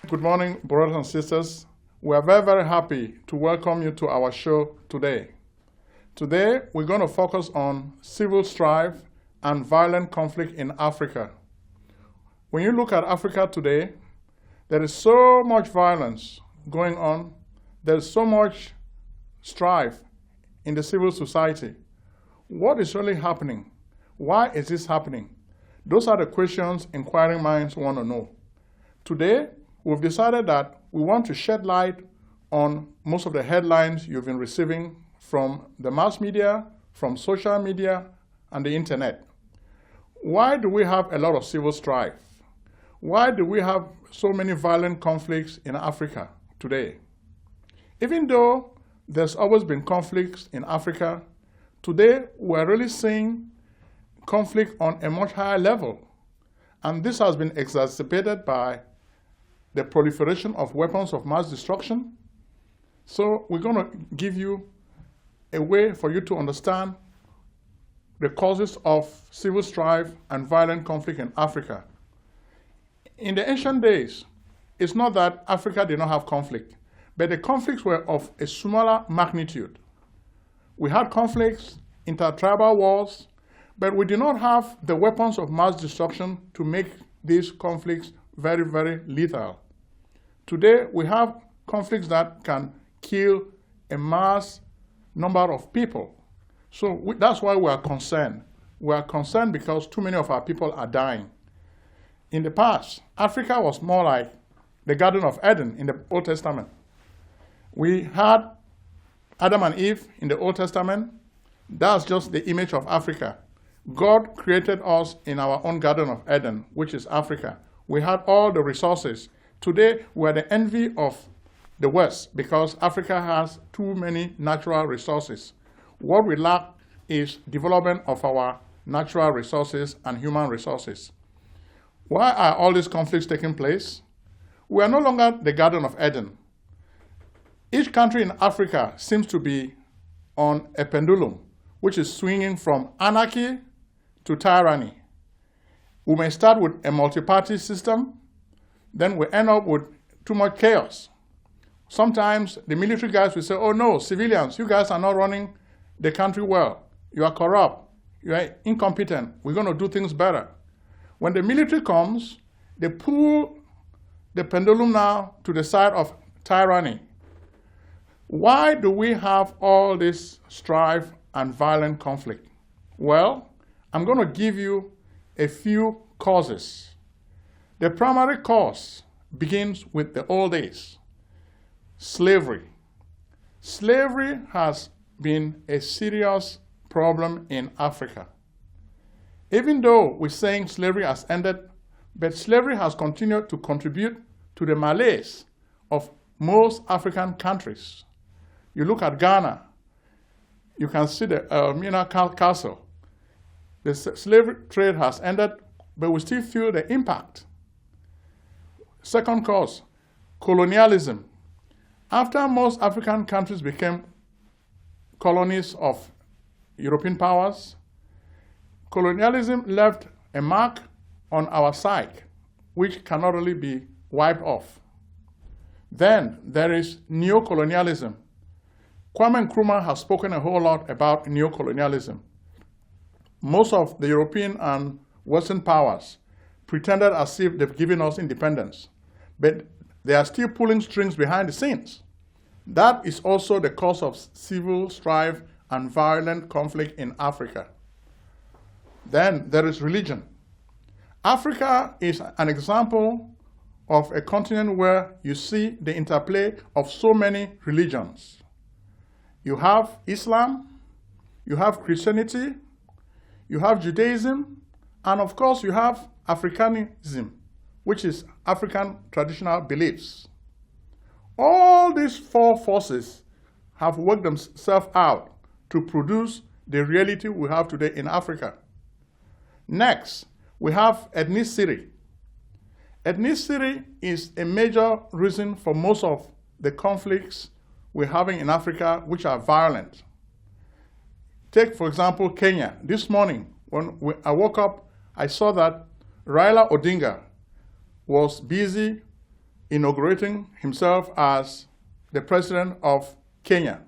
Good morning, brothers and sisters. We are very, very happy to welcome you to our show today. Today, we're going to focus on civil strife and violent conflict in Africa. When you look at Africa today, there is so much violence going on. There's so much strife in the civil society. What is really happening? Why is this happening? Those are the questions inquiring minds want to know. Today, we've decided that we want to shed light on most of the headlines you've been receiving from the mass media, from social media, and the internet. Why do we have a lot of civil strife? Why do we have so many violent conflicts in Africa today? Even though there's always been conflicts in Africa, today we're really seeing conflict on a much higher level. And this has been exacerbated by the proliferation of weapons of mass destruction. So we're going to give you a way for you to understand the causes of civil strife and violent conflict in Africa. In the ancient days, it's not that Africa did not have conflict, but the conflicts were of a smaller magnitude. We had conflicts, intertribal wars, but we did not have the weapons of mass destruction to make these conflicts very, very lethal. Today, we have conflicts that can kill a mass number of people. So that's why we are concerned. We are concerned because too many of our people are dying. In the past, Africa was more like the Garden of Eden in the Old Testament. We had Adam and Eve in the Old Testament. That's just the image of Africa. God created us in our own Garden of Eden, which is Africa. We had all the resources. Today, we are the envy of the West because Africa has too many natural resources. What we lack is development of our natural resources and human resources. Why are all these conflicts taking place? We are no longer the Garden of Eden. Each country in Africa seems to be on a pendulum, which is swinging from anarchy to tyranny. We may start with a multi-party system, then we end up with too much chaos. Sometimes the military guys will say, oh no, civilians, you guys are not running the country well. You are corrupt. You are incompetent. We're going to do things better. When the military comes, they pull the pendulum now to the side of tyranny. Why do we have all this strife and violent conflict? Well, I'm going to give you a few causes. The primary cause begins with the old days. Slavery. Slavery has been a serious problem in Africa. Even though we're saying slavery has ended, but slavery has continued to contribute to the malaise of most African countries. You look at Ghana, you can see the Elmina Castle. The slavery trade has ended, but we still feel the impact. Second cause, colonialism. After most African countries became colonies of European powers, colonialism left a mark on our psyche, which cannot really be wiped off. Then there is Neo-Colonialism. Kwame Nkrumah has spoken a whole lot about Neo-Colonialism. Most of the European and Western powers pretended as if they've given us independence, but they are still pulling strings behind the scenes. That is also the cause of civil strife and violent conflict in Africa. Then there is religion. Africa is an example of a continent where you see the interplay of so many religions. You have Islam, you have Christianity, you have Judaism, and of course you have Africanism, which is African traditional beliefs. All these four forces have worked themselves out to produce the reality we have today in Africa. Next, we have ethnicity. Ethnicity is a major reason for most of the conflicts we're having in Africa, which are violent. Take, for example, Kenya. This morning, when I woke up, I saw that Raila Odinga was busy inaugurating himself as the president of Kenya.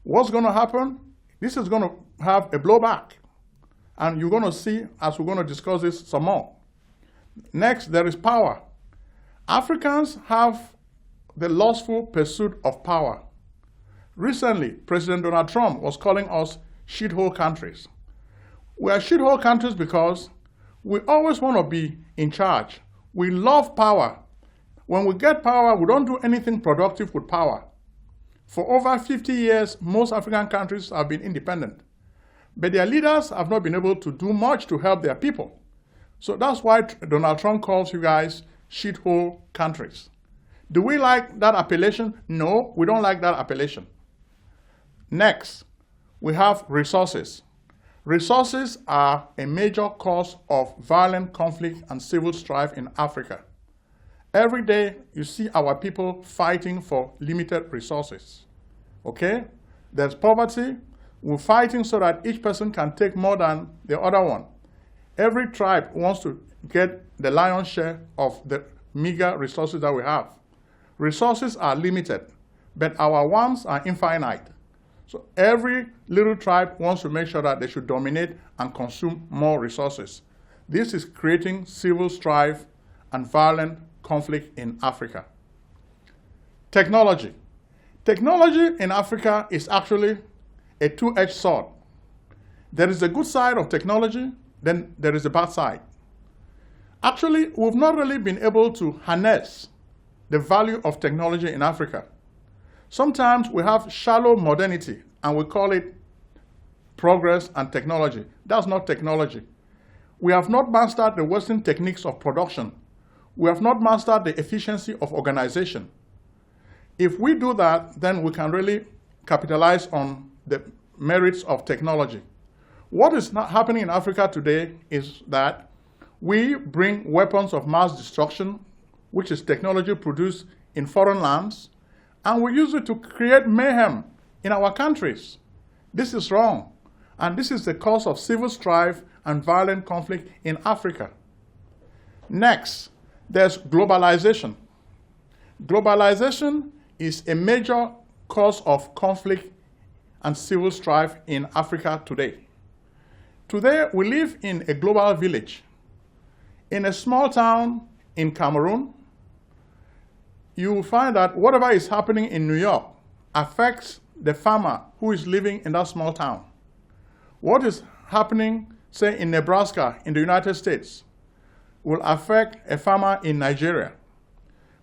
What's going to happen? This is going to have a blowback. And you're going to see as we're going to discuss this some more. Next, there is power. Africans have the lustful pursuit of power. Recently, President Donald Trump was calling us shithole countries. We are shithole countries because we always want to be in charge. We love power. When we get power, we don't do anything productive with power. For over 50 years, most African countries have been independent. But their leaders have not been able to do much to help their people. So that's why Donald Trump calls you guys shithole countries. Do we like that appellation? No, we don't like that appellation. Next, we have resources. Resources are a major cause of violent conflict and civil strife in Africa. Every day, you see our people fighting for limited resources. Okay? There's poverty. We're fighting so that each person can take more than the other one. Every tribe wants to get the lion's share of the meager resources that we have. Resources are limited, but our wants are infinite. So every little tribe wants to make sure that they should dominate and consume more resources. This is creating civil strife and violent conflict in Africa. Technology. Technology in Africa is actually a two-edged sword. There is a good side of technology, then there is a bad side. Actually, we've not really been able to harness the value of technology in Africa. Sometimes we have shallow modernity and we call it progress and technology. That's not technology. We have not mastered the Western techniques of production. We have not mastered the efficiency of organization. If we do that, then we can really capitalize on the merits of technology. What is not happening in Africa today is that we bring weapons of mass destruction, which is technology produced in foreign lands, and we use it to create mayhem in our countries. This is wrong, and this is the cause of civil strife and violent conflict in Africa. Next, there's globalization. Globalization is a major cause of conflict and civil strife in Africa today. Today, we live in a global village. In a small town in Cameroon, you will find that whatever is happening in New York affects the farmer who is living in that small town. What is happening, say, in Nebraska, in the United States, will affect a farmer in Nigeria.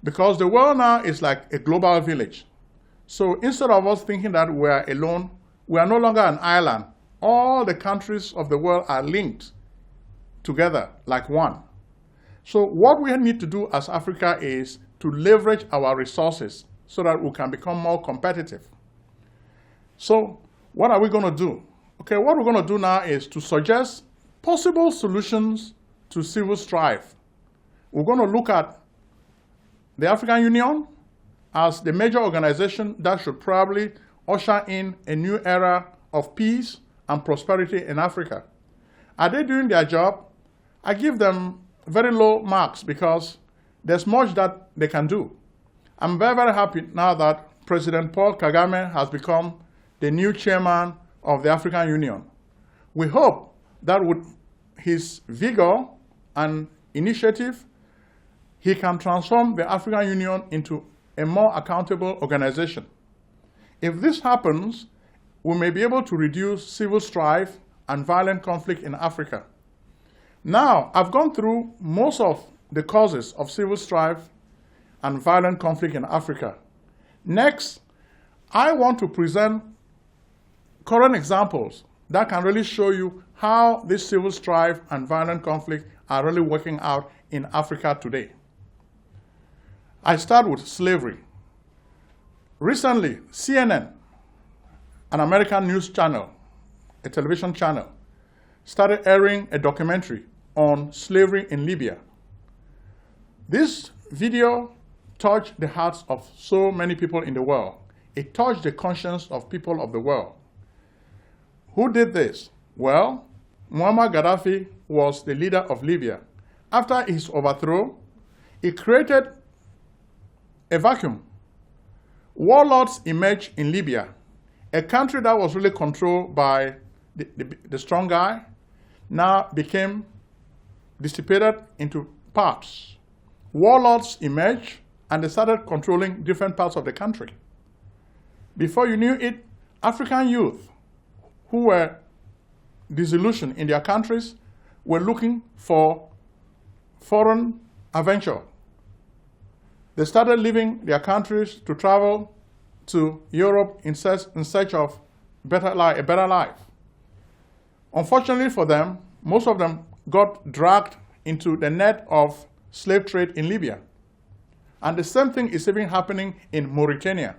Because the world now is like a global village. So instead of us thinking that we are alone, we are no longer an island. All the countries of the world are linked together like one. So what we need to do as Africa is to leverage our resources so that we can become more competitive. So what are we going to do? Okay, what we're going to do now is to suggest possible solutions to civil strife. We're going to look at the African Union as the major organization that should probably usher in a new era of peace and prosperity in Africa. Are they doing their job? I give them very low marks because there's much that they can do. I'm very, very happy now that President Paul Kagame has become the new chairman of the African Union. We hope that with his vigor and initiative, he can transform the African Union into a more accountable organization. If this happens, we may be able to reduce civil strife and violent conflict in Africa. Now, I've gone through most of the causes of civil strife and violent conflict in Africa. Next, I want to present current examples that can really show you how this civil strife and violent conflict are really working out in Africa today. I start with slavery. Recently, CNN, an American news channel, a television channel, started airing a documentary on slavery in Libya. This video touched the hearts of so many people in the world. It touched the conscience of people of the world. Who did this? Well, Muammar Gaddafi was the leader of Libya. After his overthrow, he created a vacuum. Warlords emerged in Libya, a country that was really controlled by the strong guy, now became dissipated into parts. Warlords emerged and they started controlling different parts of the country. Before you knew it, African youth who were disillusioned in their countries were looking for foreign adventure. They started leaving their countries to travel to Europe in search of a better life. Unfortunately for them, most of them got dragged into the net of slave trade in Libya. And the same thing is even happening in Mauritania.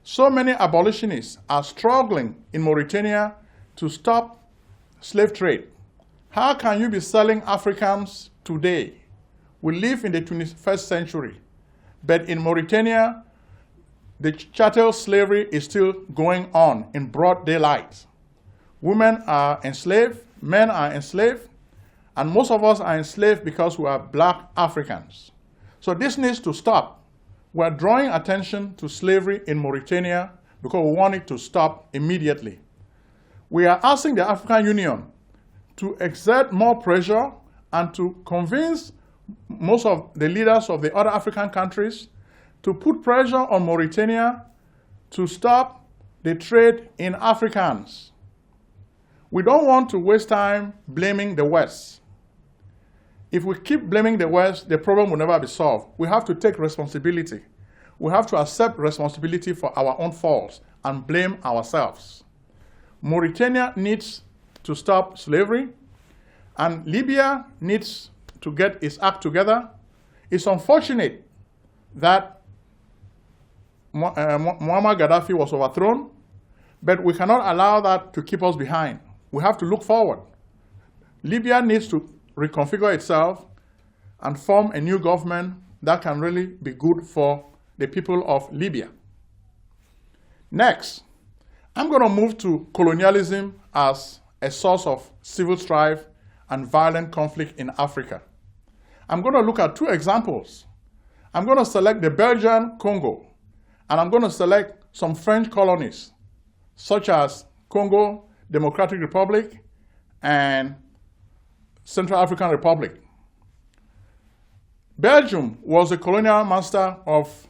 So many abolitionists are struggling in Mauritania to stop slave trade. How can you be selling Africans today? We live in the 21st century, but in Mauritania, the chattel slavery is still going on in broad daylight. Women are enslaved, men are enslaved, and most of us are enslaved because we are black Africans. So this needs to stop. We're drawing attention to slavery in Mauritania because we want it to stop immediately. We are asking the African Union to exert more pressure and to convince most of the leaders of the other African countries to put pressure on Mauritania to stop the trade in Africans. We don't want to waste time blaming the West. If we keep blaming the West, the problem will never be solved. We have to take responsibility. We have to accept responsibility for our own faults and blame ourselves. Mauritania needs to stop slavery, and Libya needs to get its act together. It's unfortunate that Muammar Gaddafi was overthrown, but we cannot allow that to keep us behind. We have to look forward. Libya needs to reconfigure itself and form a new government that can really be good for the people of Libya. Next, I'm going to move to colonialism as a source of civil strife and violent conflict in Africa. I'm going to look at two examples. I'm going to select the Belgian Congo, and I'm going to select some French colonies, such as Congo Democratic Republic and Central African Republic. Belgium was the colonial master of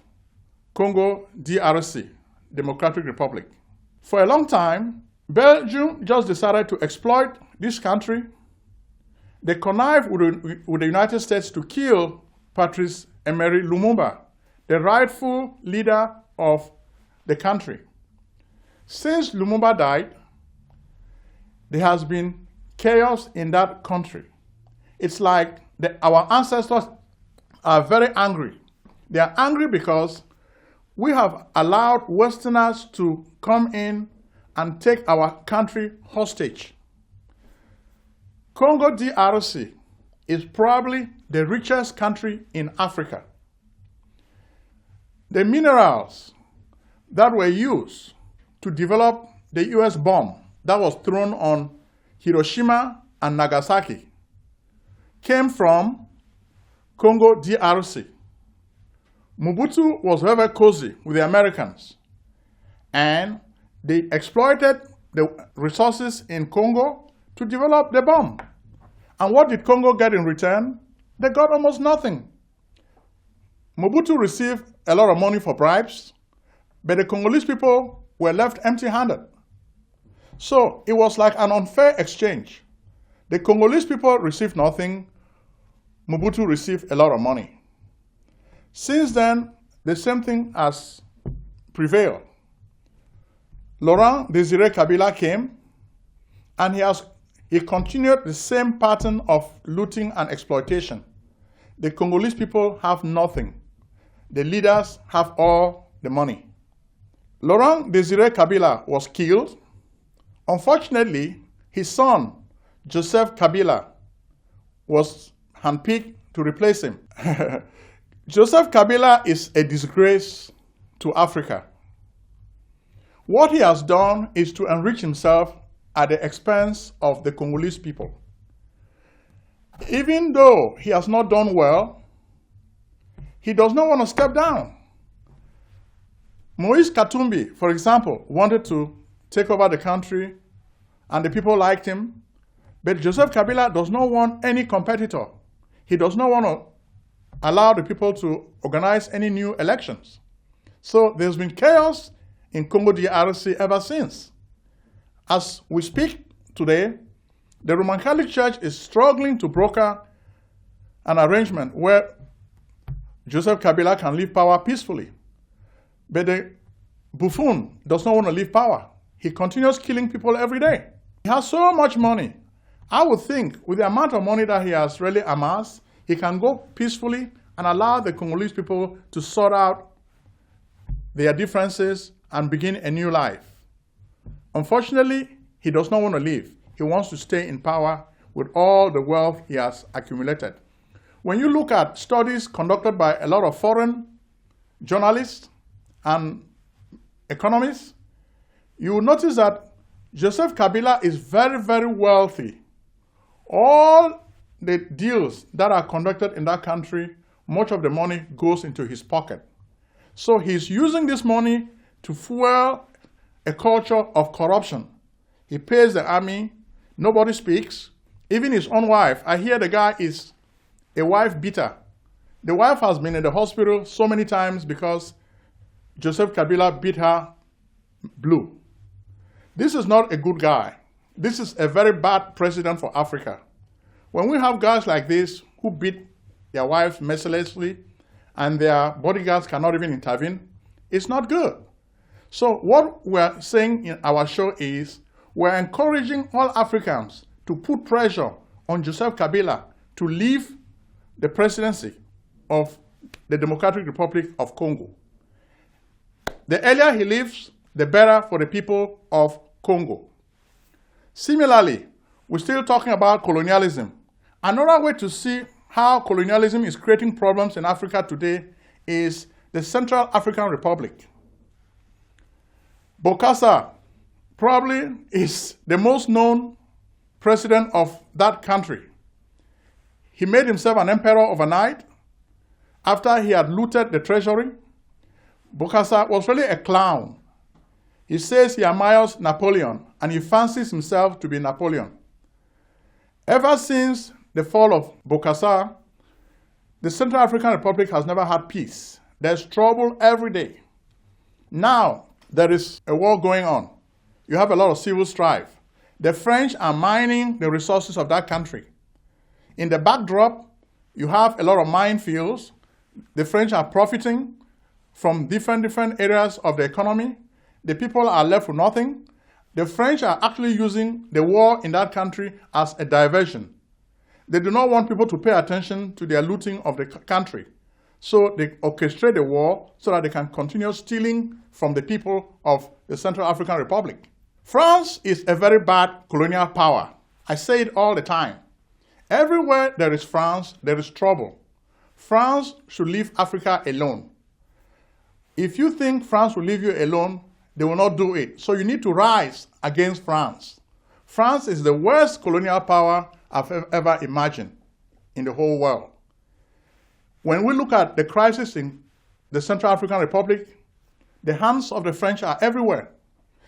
Congo DRC, Democratic Republic. For a long time, Belgium just decided to exploit this country. They connived with the United States to kill Patrice Emery Lumumba, the rightful leader of the country. Since Lumumba died, there has been chaos in that country. It's like our ancestors are very angry. They are angry because we have allowed Westerners to come in and take our country hostage. Congo DRC is probably the richest country in Africa. The minerals that were used to develop the US bomb that was thrown on Hiroshima and Nagasaki came from Congo DRC. Mobutu was very cozy with the Americans, and they exploited the resources in Congo to develop the bomb. And what did Congo get in return? They got almost nothing. Mobutu received a lot of money for bribes, but the Congolese people were left empty-handed. So it was like an unfair exchange. The Congolese people received nothing, Mobutu received a lot of money. Since then, the same thing has prevailed. Laurent Désiré Kabila came, and he continued the same pattern of looting and exploitation. The Congolese people have nothing. The leaders have all the money. Laurent Désiré Kabila was killed. Unfortunately, his son, Joseph Kabila, was handpicked to replace him. Joseph Kabila is a disgrace to Africa. What he has done is to enrich himself at the expense of the Congolese people. Even though he has not done well, he does not want to step down. Moise Katumbi, for example, wanted to take over the country, and the people liked him. But Joseph Kabila does not want any competitor. He does not want to allow the people to organize any new elections. So there's been chaos in Congo DRC ever since. As we speak today, the Roman Catholic Church is struggling to broker an arrangement where Joseph Kabila can leave power peacefully. But the buffoon does not want to leave power. He continues killing people every day. He has so much money. I would think with the amount of money that he has really amassed, he can go peacefully and allow the Congolese people to sort out their differences and begin a new life. Unfortunately, he does not want to leave. He wants to stay in power with all the wealth he has accumulated. When you look at studies conducted by a lot of foreign journalists and economists, you will notice that Joseph Kabila is very, very wealthy. All the deals that are conducted in that country, much of the money goes into his pocket. So he's using this money to fuel a culture of corruption. He pays the army, nobody speaks, even his own wife. I hear the guy is a wife beater. The wife has been in the hospital so many times because Joseph Kabila beat her blue. This is not a good guy. This is a very bad president for Africa. When we have guys like this who beat their wives mercilessly and their bodyguards cannot even intervene, it's not good. So what we're saying in our show is we're encouraging all Africans to put pressure on Joseph Kabila to leave the presidency of the Democratic Republic of Congo. The earlier he leaves, the better for the people of Congo. Similarly, we're still talking about colonialism. Another way to see how colonialism is creating problems in Africa today is the Central African Republic. Bokassa probably is the most known president of that country. He made himself an emperor overnight after he had looted the treasury. Bokassa was really a clown. He says he admires Napoleon and he fancies himself to be Napoleon. Ever since the fall of Bokassa, the Central African Republic has never had peace. There's trouble every day. Now, there is a war going on. You have a lot of civil strife. The French are mining the resources of that country. In the backdrop, you have a lot of minefields. The French are profiting from different areas of the economy. The people are left with nothing. The French are actually using the war in that country as a diversion. They do not want people to pay attention to their looting of the country. So they orchestrate the war so that they can continue stealing from the people of the Central African Republic. France is a very bad colonial power. I say it all the time. Everywhere there is France, there is trouble. France should leave Africa alone. If you think France will leave you alone, they will not do it. So you need to rise against France. France is the worst colonial power I've ever imagined in the whole world. When we look at the crisis in the Central African Republic, the hands of the French are everywhere.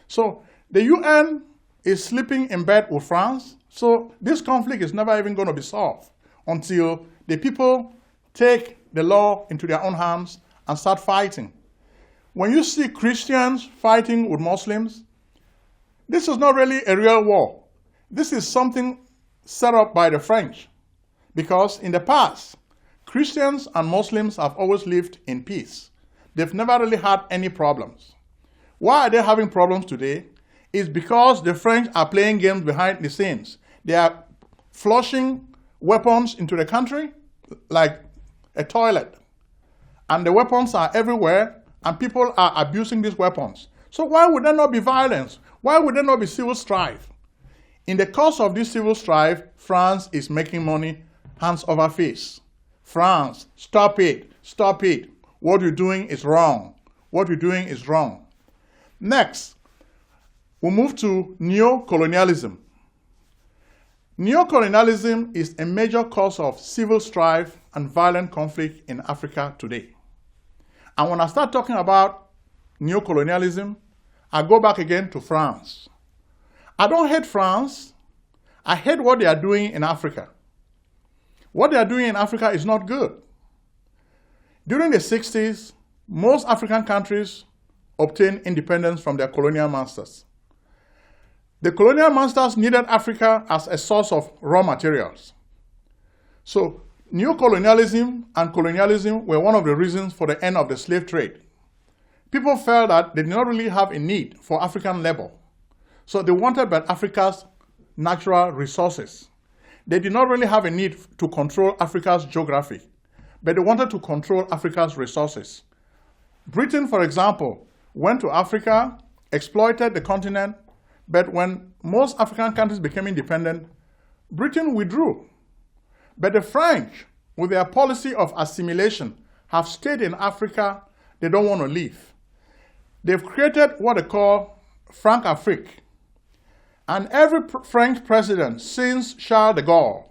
So the UN is sleeping in bed with France. So this conflict is never even going to be solved until the people take the law into their own hands and start fighting. When you see Christians fighting with Muslims, this is not really a real war. This is something set up by the French. Because in the past, Christians and Muslims have always lived in peace. They've never really had any problems. Why are they having problems today? It's because the French are playing games behind the scenes. They are flushing weapons into the country like a toilet. And the weapons are everywhere, and people are abusing these weapons. So why would there not be violence? Why would there not be civil strife? In the course of this civil strife, France is making money hands over face. France, stop it, stop it. What you're doing is wrong. What you're doing is wrong. Next, we'll move to Neo-Colonialism. Neo-colonialism is a major cause of civil strife and violent conflict in Africa today. And when I start talking about neo-colonialism, I go back again to France. I don't hate France. I hate what they are doing in Africa. What they are doing in Africa is not good. During the 60s, most African countries obtained independence from their colonial masters. The colonial masters needed Africa as a source of raw materials. So, neo-colonialism and colonialism were one of the reasons for the end of the slave trade. People felt that they did not really have a need for African labor. So they wanted but Africa's natural resources. They did not really have a need to control Africa's geography, but they wanted to control Africa's resources. Britain, for example, went to Africa, exploited the continent, but when most African countries became independent, Britain withdrew. But the French, with their policy of assimilation, have stayed in Africa. They don't want to leave. They've created what they call Franc-Afrique. And every French president since Charles de Gaulle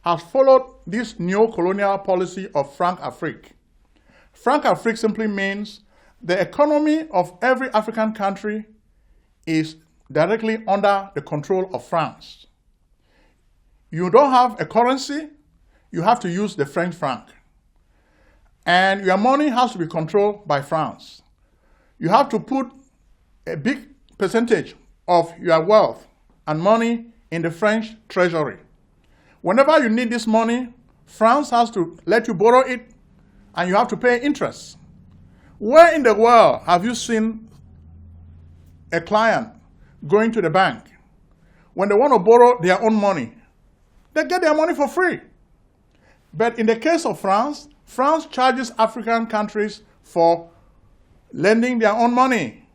has followed this neo-colonial policy of Franc-Afrique. Franc-Afrique simply means the economy of every African country is directly under the control of France. You don't have a currency, you have to use the French franc. And your money has to be controlled by France. You have to put a big percentage of your wealth and money in the French treasury. Whenever you need this money, France has to let you borrow it and you have to pay interest. Where in the world have you seen a client going to the bank? When they want to borrow their own money, they get their money for free. But in the case of France, France charges African countries for lending their own money.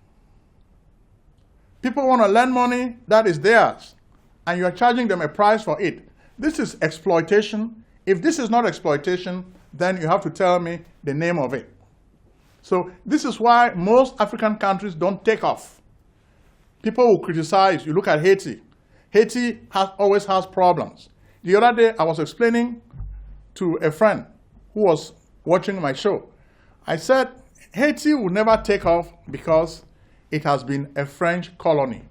People want to lend money that is theirs, and you are charging them a price for it. This is exploitation. If this is not exploitation, then you have to tell me the name of it. So this is why most African countries don't take off. People will criticize. You look at Haiti. Haiti always has problems. The other day, I was explaining to a friend who was watching my show. I said, Haiti will never take off because it has been a French colony.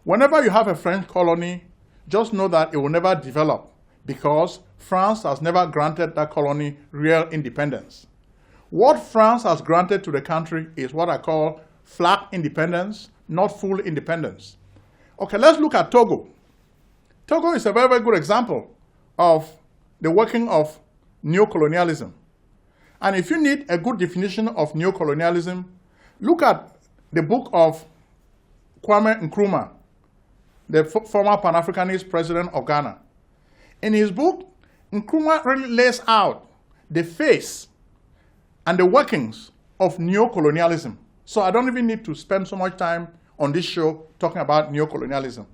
Whenever you have a French colony, just know that it will never develop because France has never granted that colony real independence. What France has granted to the country is what I call flat independence, not full independence. Okay, let's look at Togo. Togo is a very, very good example of the working of neo-colonialism. And if you need a good definition of neo-colonialism, look at the book of Kwame Nkrumah, the former Pan-Africanist president of Ghana. In his book, Nkrumah really lays out the face and the workings of neo-colonialism. So I don't even need to spend so much time on this show talking about neo-colonialism.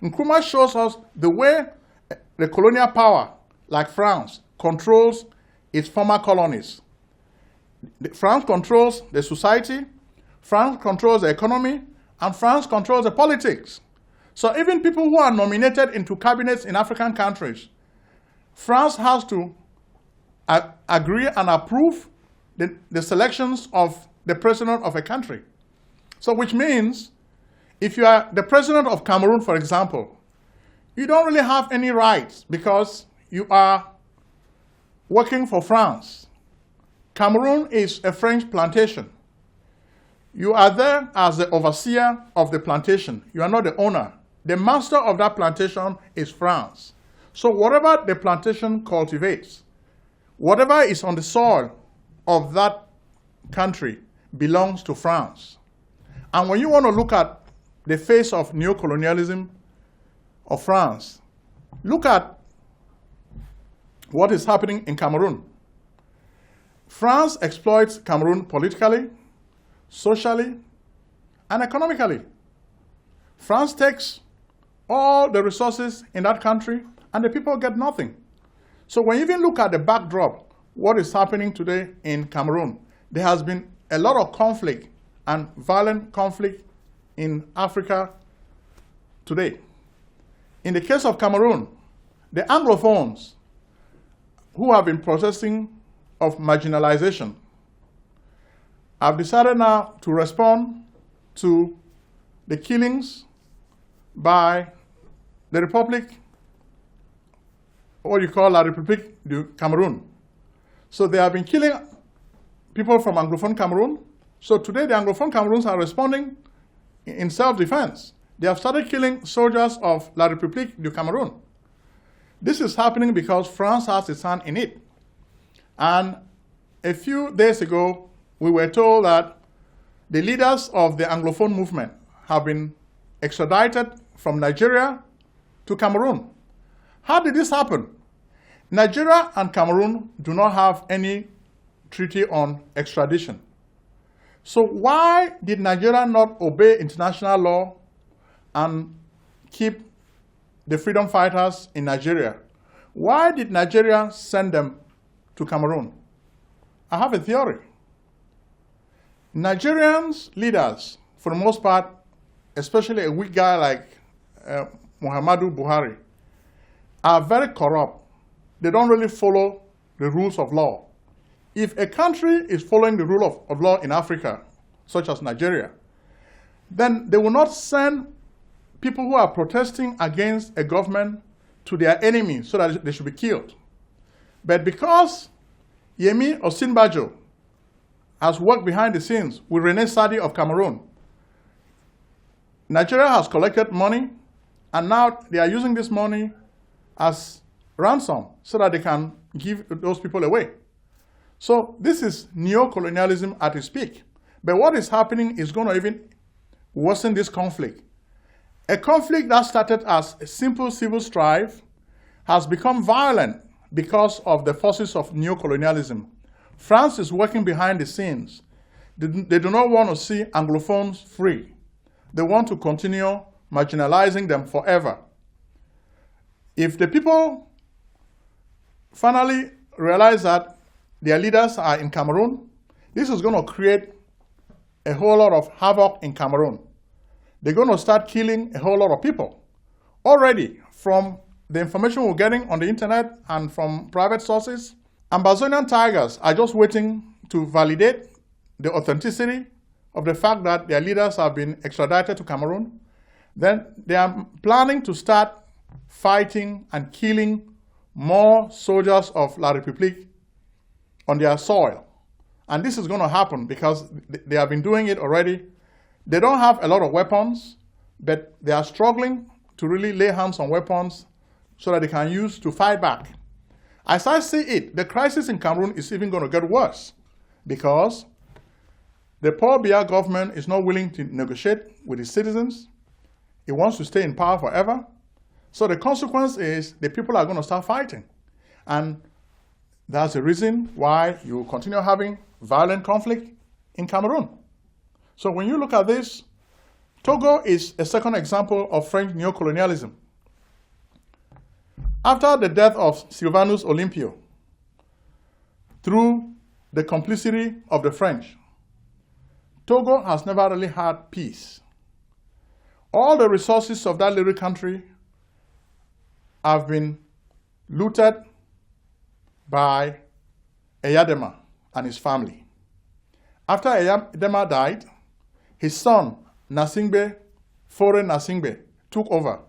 Nkrumah shows us the way the colonial power, like France, controls its former colonies. France controls the society, France controls the economy, and France controls the politics. So even people who are nominated into cabinets in African countries, France has to agree and approve the selections of the president of a country. So which means, if you are the president of Cameroon, for example, you don't really have any rights because you are working for France. Cameroon is a French plantation. You are there as the overseer of the plantation. You are not the owner. The master of that plantation is France. So whatever the plantation cultivates, whatever is on the soil of that country belongs to France. And when you want to look at the face of neo-colonialism of France, look at what is happening in Cameroon. France exploits Cameroon politically, socially, and economically. France takes all the resources in that country and the people get nothing. So when you even look at the backdrop, what is happening today in Cameroon, there has been a lot of conflict and violent conflict in Africa today. In the case of Cameroon, The Anglophones, who have been protesting of marginalization, have decided now to respond to the killings by the Republic, what you call La République du Cameroon. So they have been killing people from Anglophone Cameroon. So today the Anglophone Cameroons are responding in self-defense. They have started killing soldiers of La République du Cameroon. This is happening because France has its hand in it. And a few days ago, we were told that the leaders of the Anglophone movement have been extradited from Nigeria to Cameroon. How did this happen? Nigeria and Cameroon do not have any treaty on extradition. So why did Nigeria not obey international law and keep the freedom fighters in Nigeria? Why did Nigeria send them to Cameroon? I have a theory. Nigerians leaders, for the most part, especially a weak guy like Muhammadu Buhari, are very corrupt. They don't really follow the rules of law. If a country is following the rule of law in Africa, such as Nigeria, then they will not send people who are protesting against a government to their enemy so that they should be killed. But because Yemi Osinbajo has worked behind the scenes with René Sadi of Cameroon, Nigeria has collected money, and now they are using this money as ransom so that they can give those people away. So this is neo-colonialism at its peak. But what is happening is going to even worsen this conflict. A conflict that started as a simple civil strife has become violent because of the forces of neo-colonialism. France is working behind the scenes. They do not want to see Anglophones free. They want to continue marginalizing them forever. If the people finally realize that their leaders are in Cameroon, this is going to create a whole lot of havoc in Cameroon. They're going to start killing a whole lot of people. Already, from the information we're getting on the internet and from private sources, Amazonian tigers are just waiting to validate the authenticity of the fact that their leaders have been extradited to Cameroon. Then they are planning to start fighting and killing more soldiers of La République on their soil. And this is going to happen because they have been doing it already. They don't have a lot of weapons, but they are struggling to really lay hands on weapons so that they can use to fight back. As I see it, the crisis in Cameroon is even going to get worse because the Paul Biya government is not willing to negotiate with its citizens. It wants to stay in power forever. So the consequence is the people are going to start fighting. And that's the reason why you will continue having violent conflict in Cameroon. So when you look at this, Togo is a second example of French neocolonialism. After the death of Sylvanus Olympio, through the complicity of the French, Togo has never really had peace. All the resources of that little country have been looted by Eyadema and his family. After Eyadema died, his son, Nasingbe, Fore Nasingbe, took over.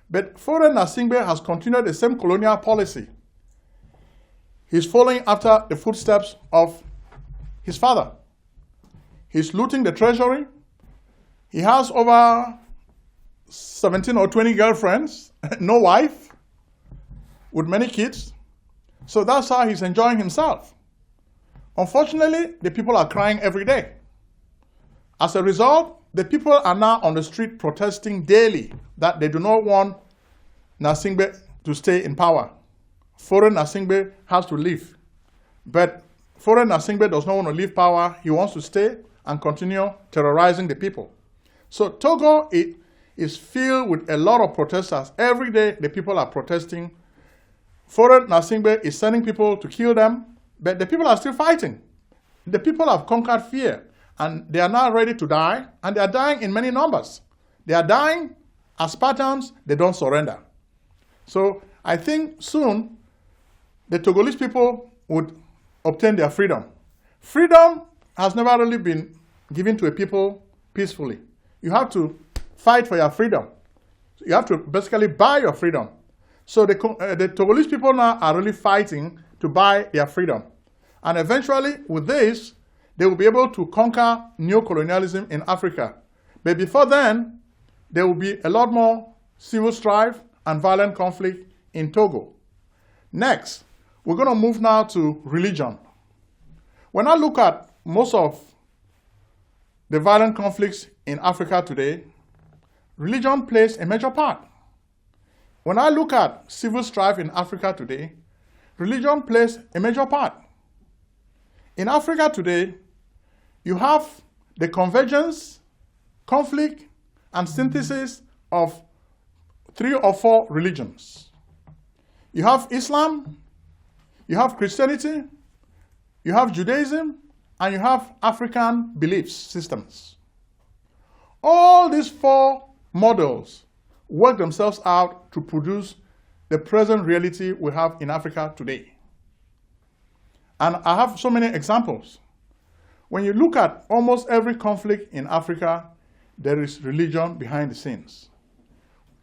But Fore Nasingbe has continued the same colonial policy. He's following after the footsteps of his father. He's looting the treasury. He has over 17 or 20 girlfriends, no wife, with many kids. So that's how he's enjoying himself. Unfortunately, the people are crying every day. As a result, the people are now on the street protesting daily that they do not want Nasingbe to stay in power. Fore Nasingbe has to leave. But Fore Nasingbe does not want to leave power. He wants to stay and continue terrorizing the people. So Togo is filled with a lot of protesters. Every day the people are protesting. Fore Nasingbe is sending people to kill them, but the people are still fighting. The people have conquered fear, and they are now ready to die, and they are dying in many numbers. They are dying as Spartans, they don't surrender. So I think soon the Togolese people would obtain their freedom. Freedom has never really been given to a people peacefully. You have to fight for your freedom. You have to basically buy your freedom. So the Togolese people now are really fighting to buy their freedom. And eventually, with this, they will be able to conquer neo-colonialism in Africa. But before then, there will be a lot more civil strife and violent conflict in Togo. Next, we're going to move now to religion. When I look at most of the violent conflicts in Africa today, religion plays a major part. When I look at civil strife in Africa today, religion plays a major part. In Africa today, you have the convergence, conflict, and synthesis of 3 or 4 religions. You have Islam, you have Christianity, you have Judaism, and you have African belief systems. All these 4 models work themselves out to produce the present reality we have in Africa today. And I have so many examples. When you look at almost every conflict in Africa, there is religion behind the scenes.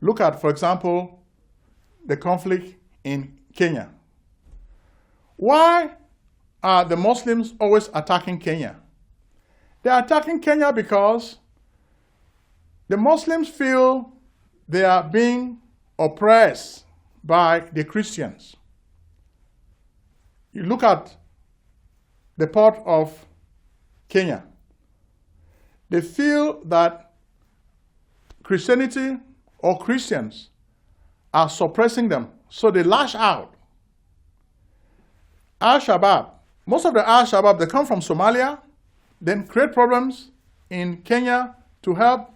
Look at, for example, the conflict in Kenya. Why are the Muslims always attacking Kenya? They are attacking Kenya because the Muslims feel they are being oppressed by the Christians. You look at the port of Kenya. They feel that Christianity or Christians are suppressing them, so they lash out. Al-Shabaab, most of the Al-Shabaab, they come from Somalia, then create problems in Kenya to help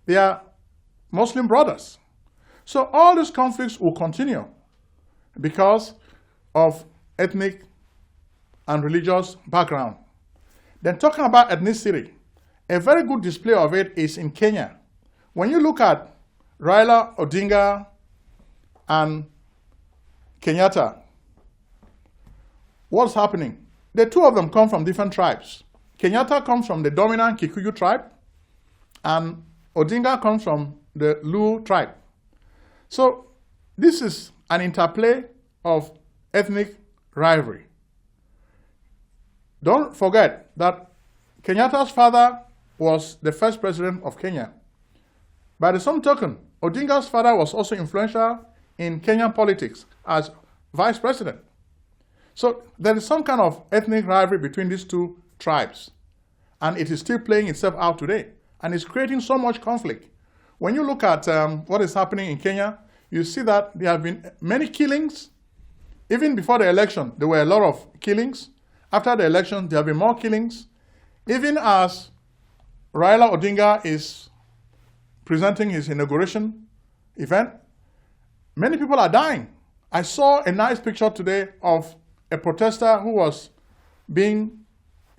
their Muslim brothers. So all these conflicts will continue because of ethnic and religious background. Then talking about ethnicity, a very good display of it is in Kenya. When you look at Raila Odinga and Kenyatta, what's happening? The 2 of them come from different tribes. Kenyatta comes from the dominant Kikuyu tribe, and Odinga comes from the Luo tribe. So this is an interplay of ethnic rivalry. Don't forget that Kenyatta's father was the first president of Kenya. By the same token, Odinga's father was also influential in Kenyan politics as vice president. So there is some kind of ethnic rivalry between these 2 tribes. And it is still playing itself out today. And it's creating so much conflict. When you look at what is happening in Kenya, you see that there have been many killings. Even before the election, there were a lot of killings. After the election, there have been more killings. Even as Raila Odinga is presenting his inauguration event, many people are dying. I saw a nice picture today of a protester who was being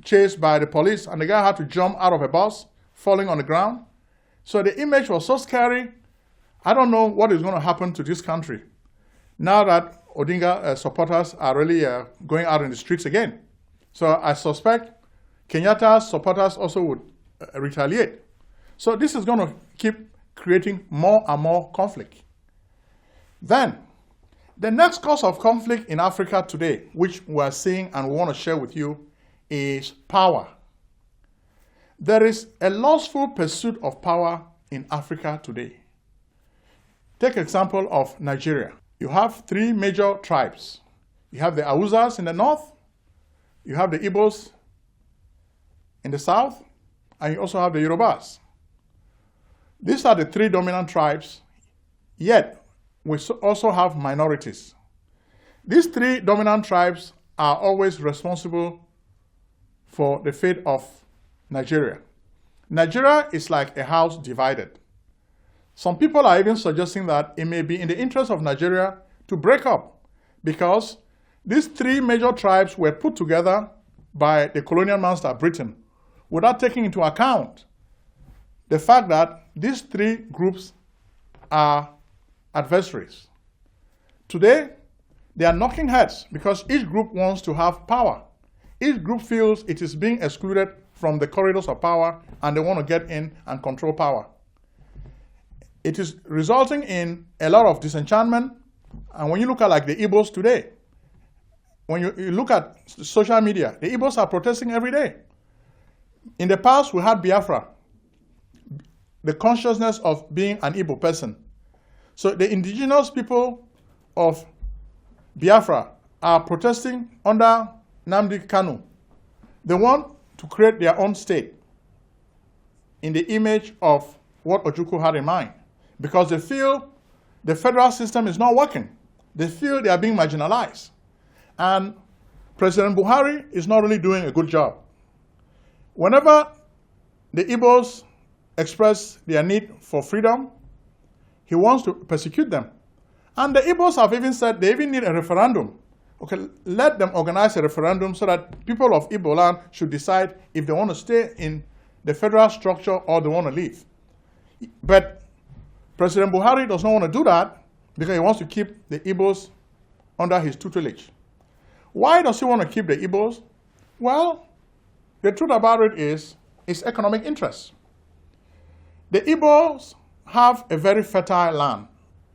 chased by the police, and the guy had to jump out of a bus, falling on the ground. So the image was so scary. I don't know what is going to happen to this country now that Odinga supporters are really going out in the streets again. So I suspect Kenyatta's supporters also would retaliate. So this is going to keep creating more and more conflict. Then, the next cause of conflict in Africa today, which we are seeing and we want to share with you, is power. There is a lustful pursuit of power in Africa today. Take example of Nigeria. You have 3 major tribes. You have the Hausas in the north, you have the Igbos in the south, and you also have the Yorubas. These are the 3 dominant tribes, yet we also have minorities. These 3 dominant tribes are always responsible for the fate of Nigeria. Nigeria is like a house divided. Some people are even suggesting that it may be in the interest of Nigeria to break up because these 3 major tribes were put together by the colonial master Britain without taking into account the fact that these 3 groups are adversaries. Today, they are knocking heads because each group wants to have power. Each group feels it is being excluded from the corridors of power and they want to get in and control power. It is resulting in a lot of disenchantment. And when you look at like the Igbos today, when you look at social media, the Igbos are protesting every day. In the past, we had Biafra, the consciousness of being an Igbo person. So the indigenous people of Biafra are protesting under Nnamdi Kanu. They want to create their own state in the image of what Ojukwu had in mind, because they feel the federal system is not working. They feel they are being marginalized. And President Buhari is not really doing a good job. Whenever the Igbos express their need for freedom, he wants to persecute them. And the Igbos have even said they even need a referendum. Okay, let them organize a referendum so that people of Igbo land should decide if they want to stay in the federal structure or they want to leave. But President Buhari does not want to do that because he wants to keep the Igbos under his tutelage. Why does he want to keep the Igbos? Well, the truth about it is it's economic interest. The Igbos have a very fertile land.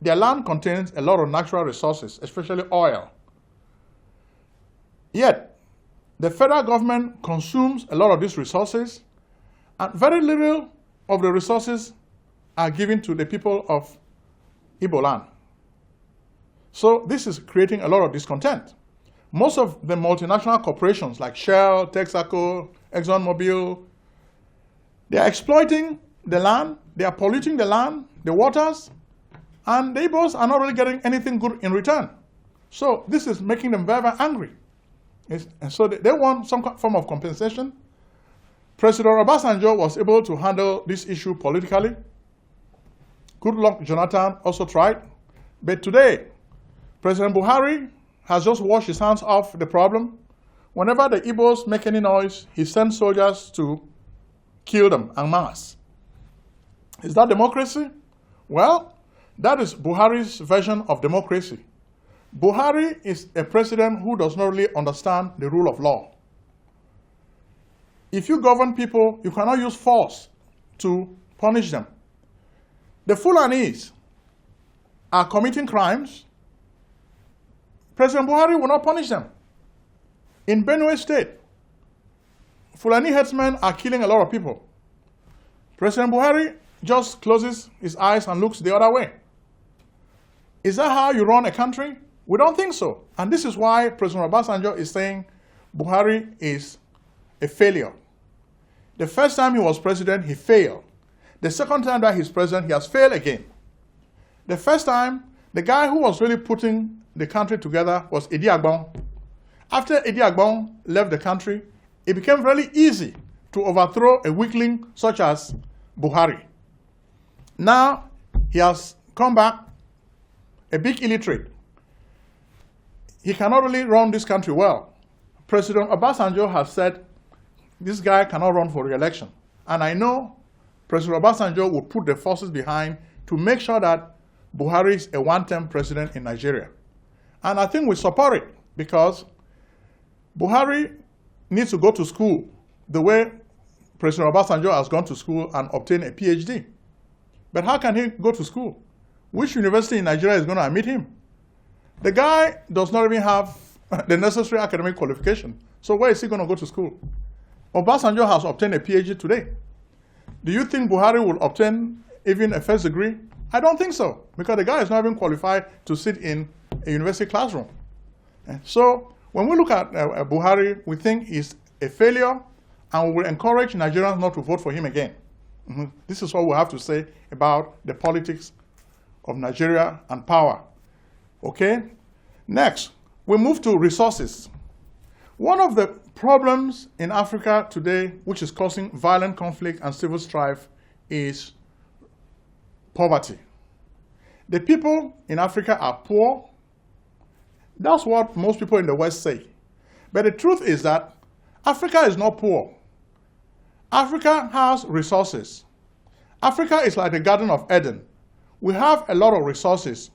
Their land contains a lot of natural resources, especially oil. Yet, the federal government consumes a lot of these resources, and very little of the resources are given to the people of Igbo land. So this is creating a lot of discontent. Most of the multinational corporations like Shell, Texaco, ExxonMobil, they are exploiting the land, they are polluting the land, the waters, and the Igbos are not really getting anything good in return. So this is making them very, very angry. And so they want some form of compensation. President Obasanjo was able to handle this issue politically. Good luck, Jonathan also tried. But today, President Buhari has just washed his hands off the problem. Whenever the Igbos make any noise, he sends soldiers to kill them en masse. Is that democracy? Well, that is Buhari's version of democracy. Buhari is a president who does not really understand the rule of law. If you govern people, you cannot use force to punish them. The Fulanis are committing crimes. President Buhari will not punish them. In Benue State, Fulani headsmen are killing a lot of people. President Buhari just closes his eyes and looks the other way. Is that how you run a country? We don't think so. And this is why President Obasanjo is saying Buhari is a failure. The first time he was president, he failed. The second time that he's president, he has failed again. The first time, the guy who was really putting the country together was Idi Agbon. After Idi Agbon left the country, it became really easy to overthrow a weakling such as Buhari. Now, he has come back a big illiterate. He cannot really run this country well. President Obasanjo has said this guy cannot run for re-election. And I know President Obasanjo will put the forces behind to make sure that Buhari is a one-term president in Nigeria. And I think we support it because Buhari needs to go to school the way President Obasanjo has gone to school and obtained a PhD. But how can he go to school? Which university in Nigeria is going to admit him? The guy does not even have the necessary academic qualification. So where is he going to go to school? Obasanjo has obtained a PhD today. Do you think Buhari will obtain even a first degree? I don't think so, because the guy is not even qualified to sit in a university classroom. So when we look at Buhari, we think he's a failure, and we will encourage Nigerians not to vote for him again. This is what we have to say about the politics of Nigeria and power. Okay? Next, we move to resources. One of the problems in Africa today, which is causing violent conflict and civil strife, is poverty. The people in Africa are poor. That's what most people in the West say. But the truth is that Africa is not poor. Africa has resources. Africa is like the Garden of Eden. We have a lot of resources.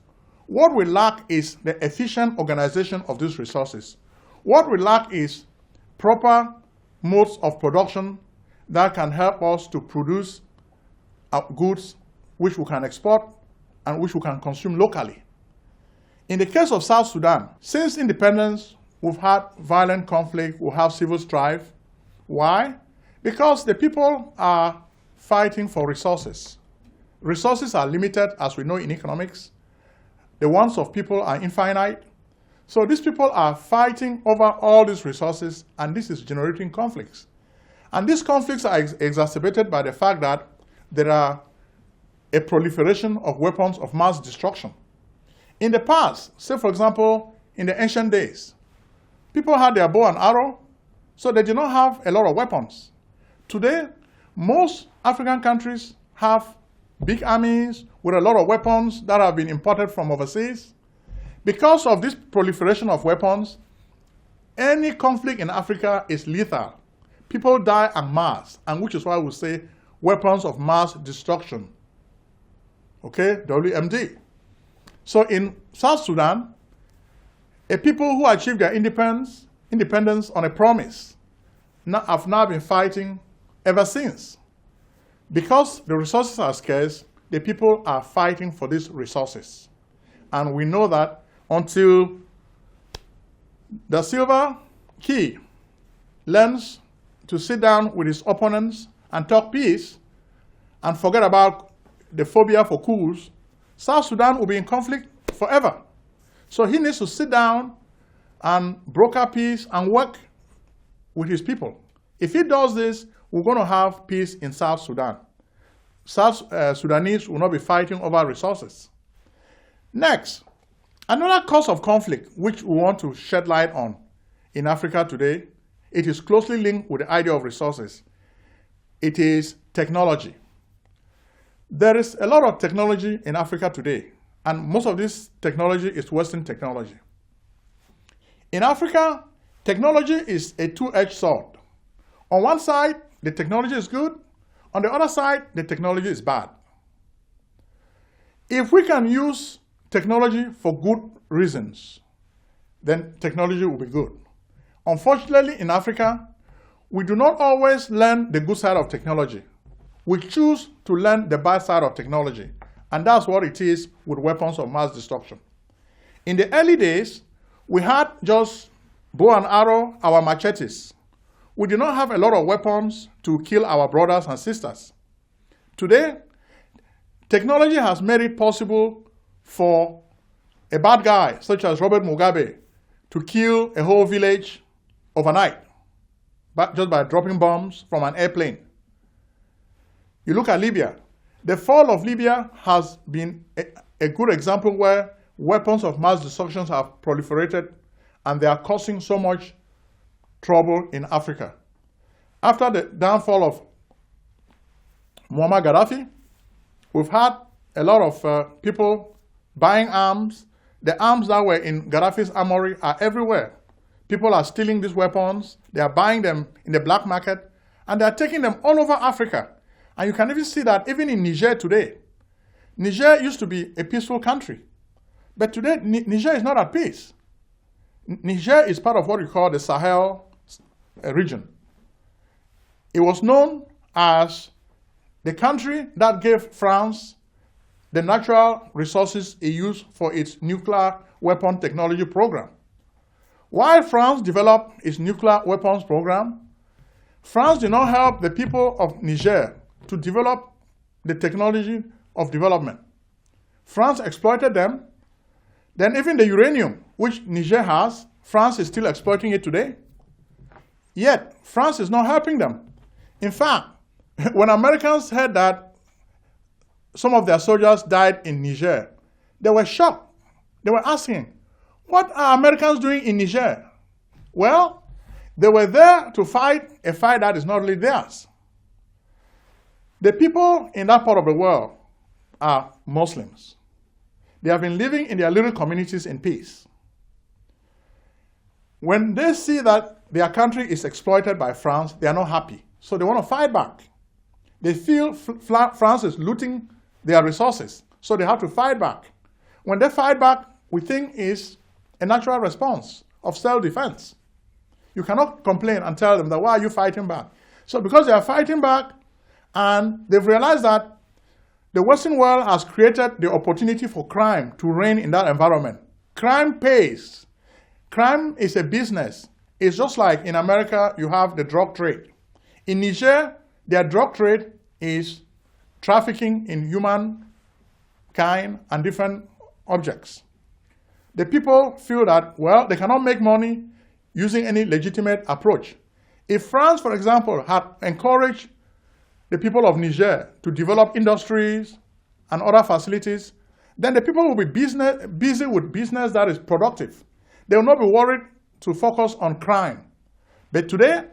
What we lack is the efficient organization of these resources. What we lack is proper modes of production that can help us to produce goods which we can export and which we can consume locally. In the case of South Sudan, since independence, we've had violent conflict, we have civil strife. Why? Because the people are fighting for resources. Resources are limited, as we know in economics. The wants of people are infinite. So these people are fighting over all these resources, and this is generating conflicts. And these conflicts are exacerbated by the fact that there are a proliferation of weapons of mass destruction. In the past, say for example, in the ancient days, people had their bow and arrow, so they did not have a lot of weapons. Today, most African countries have big armies with a lot of weapons that have been imported from overseas. Because of this proliferation of weapons, any conflict in Africa is lethal. People die en masse, and which is why we say weapons of mass destruction. Okay, WMD. So in South Sudan, a people who achieved their independence on a promise have now been fighting ever since. Because the resources are scarce, the people are fighting for these resources. And we know that until the Silva Key learns to sit down with his opponents and talk peace and forget about the phobia for coups, South Sudan will be in conflict forever. So he needs to sit down and broker peace and work with his people. If he does this, we're going to have peace in South Sudan. South Sudanese will not be fighting over resources. Next, another cause of conflict which we want to shed light on in Africa today, it is closely linked with the idea of resources. It is technology. There is a lot of technology in Africa today, and most of this technology is Western technology. In Africa, technology is a two-edged sword. On one side, the technology is good. On the other side, the technology is bad. If we can use technology for good reasons, then technology will be good. Unfortunately, in Africa, we do not always learn the good side of technology. We choose to learn the bad side of technology, and that's what it is with weapons of mass destruction. In the early days, we had just bow and arrow, our machetes. We did not have a lot of weapons to kill our brothers and sisters. Today, technology has made it possible for a bad guy, such as Robert Mugabe, to kill a whole village overnight, just by dropping bombs from an airplane. You look at Libya. The fall of Libya has been a good example where weapons of mass destruction have proliferated, and they are causing so much trouble in Africa. After the downfall of Muammar Gaddafi, we've had a lot of people buying arms. The arms that were in Gaddafi's armory are everywhere. People are stealing these weapons, they are buying them in the black market, and they are taking them all over Africa. And you can even see that even in Niger today. Niger used to be a peaceful country, but today Niger is not at peace. Niger is part of what we call the Sahel region. It was known as the country that gave France the natural resources it used for its nuclear weapon technology program. While France developed its nuclear weapons program, France did not help the people of Niger to develop the technology of development. France exploited them. Then even the uranium, which Niger has, France is still exploiting it today. Yet, France is not helping them. In fact, when Americans heard that some of their soldiers died in Niger, they were shocked. They were asking, what are Americans doing in Niger? Well, they were there to fight a fight that is not really theirs. The people in that part of the world are Muslims. They have been living in their little communities in peace. When they see that their country is exploited by France, they are not happy. So they want to fight back. They feel France is looting their resources, so they have to fight back. When they fight back, we think is a natural response of self-defense. You cannot complain and tell them that, why are you fighting back? So because they are fighting back and they've realized that the Western world has created the opportunity for crime to reign in that environment. Crime pays. Crime is a business. It's just like in America, you have the drug trade. In Niger, their drug trade is trafficking in humankind and different objects. The people feel that, well, they cannot make money using any legitimate approach. If France, for example, had encouraged the people of Niger to develop industries and other facilities, then the people will be busy with business that is productive. They will not be worried to focus on crime. But today,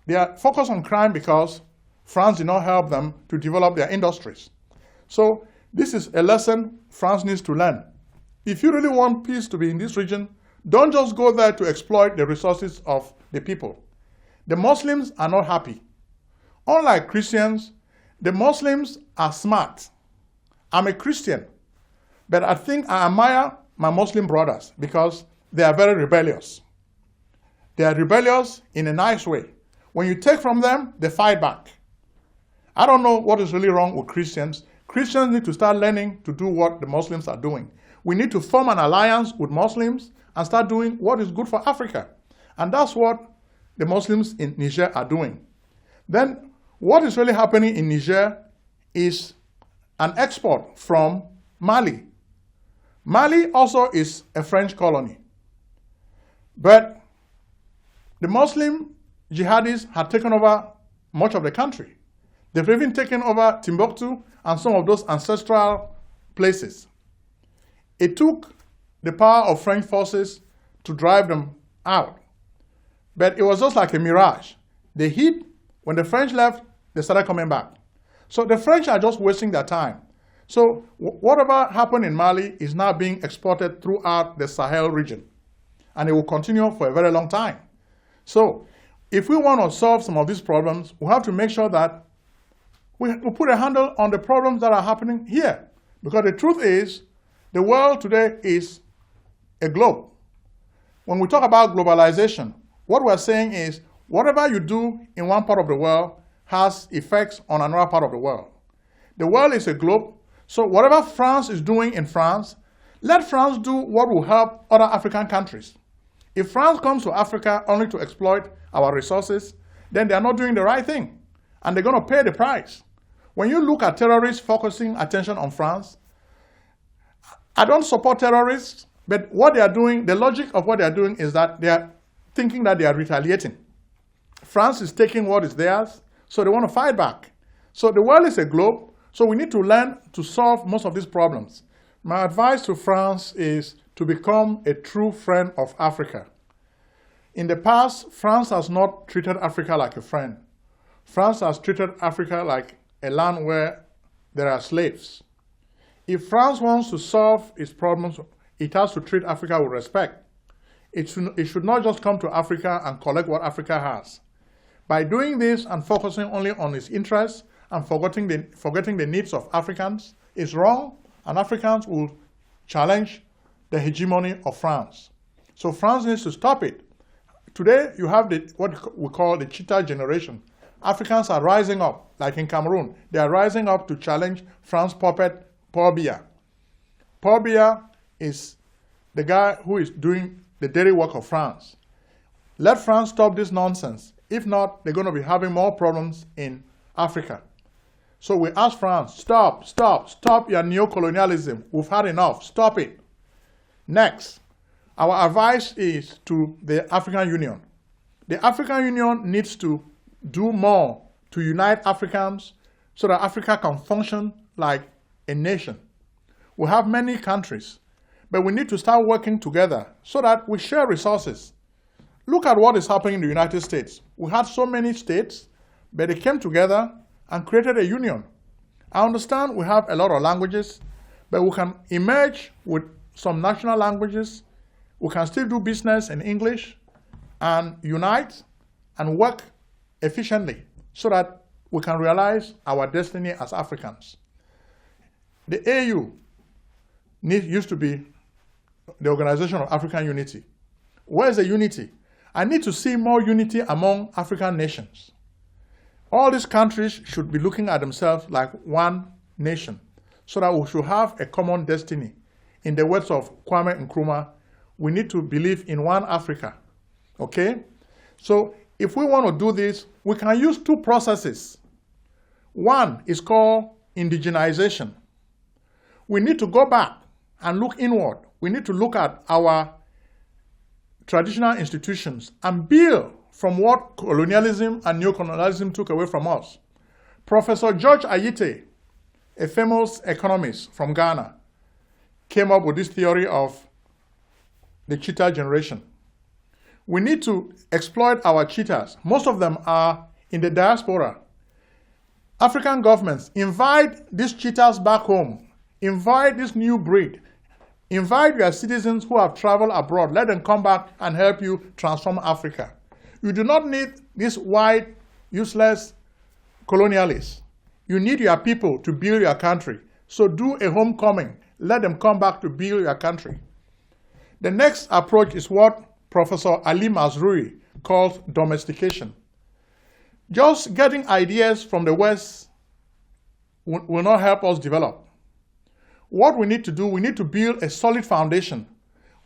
they are focused on crime because France did not help them to develop their industries. So this is a lesson France needs to learn. If you really want peace to be in this region, don't just go there to exploit the resources of the people. The Muslims are not happy. Unlike Christians, the Muslims are smart. I'm a Christian, but I think I admire my Muslim brothers because they are very rebellious. They are rebellious in a nice way. When you take from them, they fight back. I don't know what is really wrong with Christians. Christians need to start learning to do what the Muslims are doing. We need to form an alliance with Muslims and start doing what is good for Africa. And that's what the Muslims in Niger are doing. Then what is really happening in Niger is an export from Mali. Mali also is a French colony. But the Muslim jihadis had taken over much of the country. They've even taken over Timbuktu and some of those ancestral places. It took the power of French forces to drive them out. But it was just like a mirage. They hid. When the French left, they started coming back. So the French are just wasting their time. So whatever happened in Mali is now being exported throughout the Sahel region. And it will continue for a very long time. So if we want to solve some of these problems, we have to make sure that we put a handle on the problems that are happening here. Because the truth is, the world today is a globe. When we talk about globalization, what we're saying is whatever you do in one part of the world has effects on another part of the world. The world is a globe, so whatever France is doing in France, let France do what will help other African countries. If France comes to Africa only to exploit our resources, then they are not doing the right thing, and they're going to pay the price. When you look at terrorists focusing attention on France, I don't support terrorists, but what they are doing, the logic of what they are doing is that they are thinking that they are retaliating. France is taking what is theirs, so they want to fight back. So the world is a globe, so we need to learn to solve most of these problems. My advice to France is to become a true friend of Africa. In the past, France has not treated Africa like a friend. France has treated Africa like a land where there are slaves. If France wants to solve its problems, it has to treat Africa with respect. It should not just come to Africa and collect what Africa has. By doing this and focusing only on its interests and forgetting the needs of Africans is wrong, and Africans will challenge the hegemony of France. So France needs to stop it. Today, you have what we call the cheetah generation. Africans are rising up, like in Cameroon. They are rising up to challenge France's puppet, Paul Biya. Paul Biya is the guy who is doing the dirty work of France. Let France stop this nonsense. If not, they're going to be having more problems in Africa. So we ask France, stop your neo-colonialism. We've had enough. Stop it. Next, our advice is to the African Union. The African Union needs to do more to unite Africans so that Africa can function like a nation. We have many countries, but we need to start working together so that we share resources. Look at what is happening in the United States. We had so many states, but they came together and created a union. I understand we have a lot of languages, but we can emerge with some national languages. We can still do business in English and unite and work efficiently so that we can realize our destiny as Africans. The AU used to be the Organization of African Unity. Where is the unity? I need to see more unity among African nations. All these countries should be looking at themselves like one nation, so that we should have a common destiny. In the words of Kwame Nkrumah, we need to believe in one Africa. Okay? So if we want to do this, we can use two processes. One is called indigenization. We need to go back and look inward. We need to look at our traditional institutions and build from what colonialism and neo-colonialism took away from us. Professor George Ayite, a famous economist from Ghana, came up with this theory of the cheetah generation. We need to exploit our cheetahs. Most of them are in the diaspora. African governments, invite these cheetahs back home. Invite this new breed. Invite your citizens who have traveled abroad. Let them come back and help you transform Africa. You do not need these white, useless colonialists. You need your people to build your country. So do a homecoming. Let them come back to build your country. The next approach is what Professor Ali Mazrui calls domestication. Just getting ideas from the West will not help us develop. What we need to do, we need to build a solid foundation.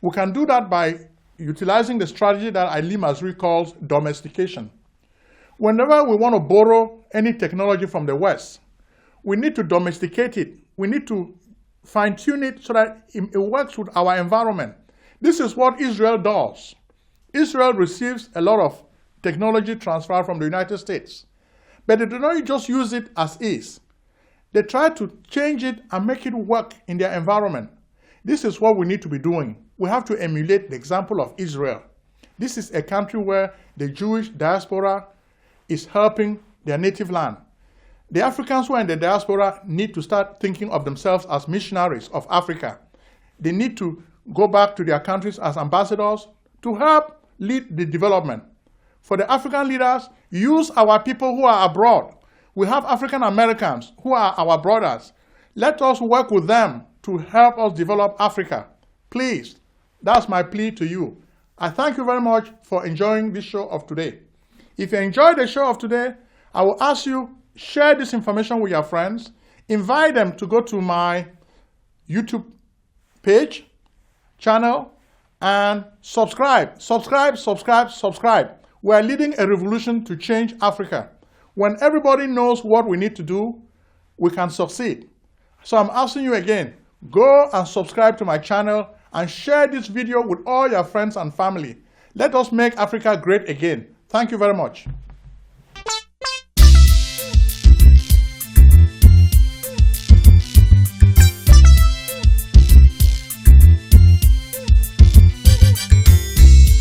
We can do that by utilizing the strategy that Ali Mazrui calls domestication. Whenever we want to borrow any technology from the West, we need to domesticate it. We need to fine-tune it so that it works with our environment. This is what Israel does. Israel receives a lot of technology transfer from the United States, but they do not just use it as is. They try to change it and make it work in their environment. This is what we need to be doing. We have to emulate the example of Israel. This is a country where the Jewish diaspora is helping their native land. The Africans who are in the diaspora need to start thinking of themselves as missionaries of Africa. They need to go back to their countries as ambassadors to help lead the development. For the African leaders, use our people who are abroad. We have African Americans who are our brothers. Let us work with them to help us develop Africa. Please, that's my plea to you. I thank you very much for enjoying this show of today. If you enjoyed the show of today, I will ask you, share this information with your friends. Invite them to go to my YouTube page, channel, and subscribe. Subscribe. We are leading a revolution to change Africa. When everybody knows what we need to do, we can succeed. So I'm asking you again, go and subscribe to my channel and share this video with all your friends and family. Let us make Africa great again. Thank you very much.